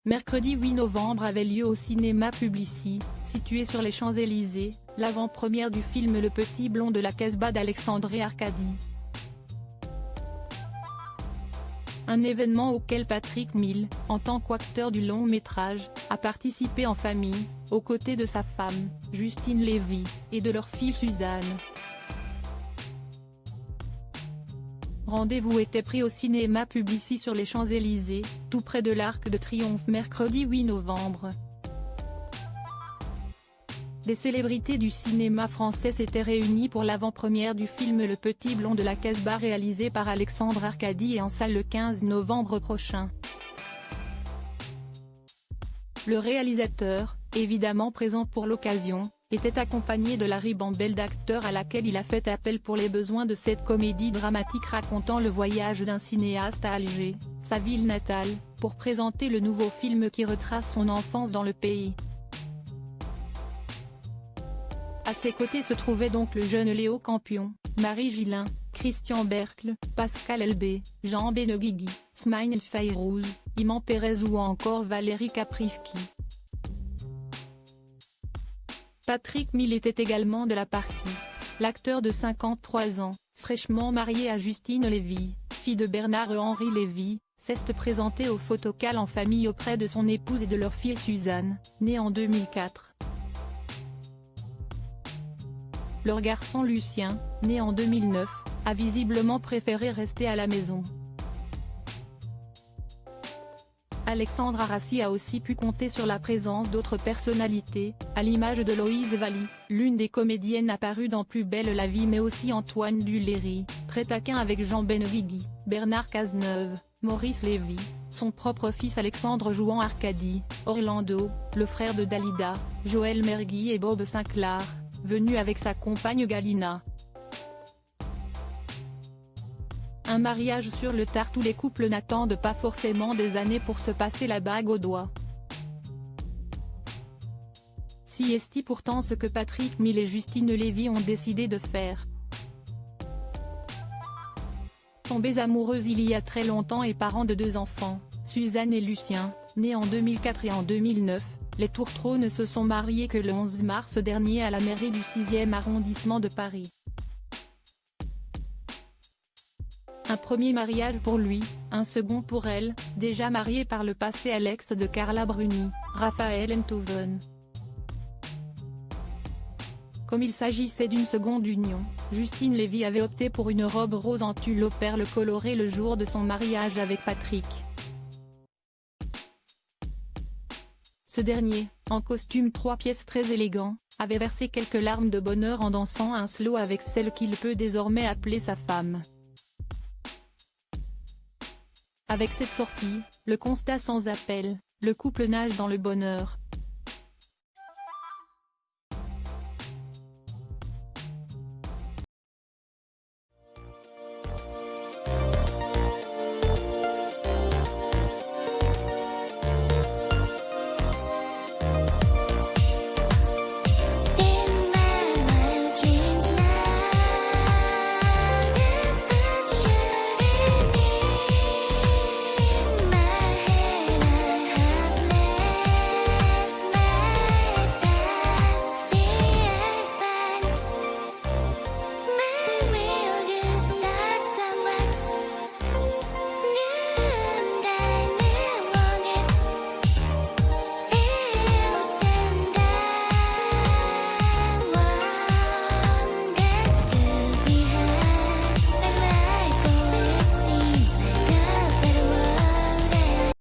Mercredi 8 novembre avait lieu au cinéma Publicis, situé sur les Champs-Élysées, l'avant-première du film Le Petit Blond de la Casbah d'Alexandre Arcadi. Un événement auquel Patrick Mille, en tant qu'acteur du long-métrage, a participé en famille, aux côtés de sa femme, Justine Lévy, et de leur fille Suzanne. Rendez-vous était pris au cinéma Publicis sur les Champs-Élysées, tout près de l'Arc de Triomphe mercredi 8 novembre. Des célébrités du cinéma français s'étaient réunies pour l'avant-première du film Le Petit Blond de la Casbah réalisé par Alexandre Arcadi et en salle le 15 novembre prochain. Le réalisateur, évidemment présent pour l'occasion, était accompagné de la ribambelle d'acteurs à laquelle il a fait appel pour les besoins de cette comédie dramatique racontant le voyage d'un cinéaste à Alger, sa ville natale, pour présenter le nouveau film qui retrace son enfance dans le pays. À ses côtés se trouvait donc le jeune Léo Campion, Marie Gillin, Christian Bercle, Pascal Elbé, Jean Benguigui, Smaïn Fayrouz, Iman Pérez ou encore Valérie Caprisky. Patrick Mille était également de la partie. L'acteur de 53 ans, fraîchement marié à Justine Lévy, fille de Bernard-Henri Lévy, s'est présenté au Photocall en famille auprès de son épouse et de leur fille Suzanne, née en 2004. Leur garçon Lucien, né en 2009, a visiblement préféré rester à la maison. Alexandre Arassi a aussi pu compter sur la présence d'autres personnalités, à l'image de Loïse Valli, l'une des comédiennes apparues dans Plus belle la vie, mais aussi Antoine Duléry, très taquin avec Jean Benguigui, Bernard Cazeneuve, Maurice Lévy, son propre fils Alexandre jouant Arcadi, Orlando, le frère de Dalida, Joël Mergui et Bob Sinclair, venu avec sa compagne Galina. Un mariage sur le tard. Tous les couples n'attendent pas forcément des années pour se passer la bague au doigt. Si est pourtant ce que Patrick Mille et Justine Lévy ont décidé de faire. Tombées amoureuses il y a très longtemps et parents de 2 enfants, Suzanne et Lucien, nés en 2004 et en 2009, les Tourtereaux ne se sont mariés que le 11 mars dernier à la mairie du 6e arrondissement de Paris. Un premier mariage pour lui, un second pour elle, déjà mariée par le passé à l'ex de Carla Bruni, Raphaël Enthoven. Comme il s'agissait d'une seconde union, Justine Lévy avait opté pour une robe rose en tulle au perles colorées le jour de son mariage avec Patrick. Ce dernier, en costume 3 pièces très élégant, avait versé quelques larmes de bonheur en dansant un slow avec celle qu'il peut désormais appeler sa femme. Avec cette sortie, le constat sans appel, le couple nage dans le bonheur,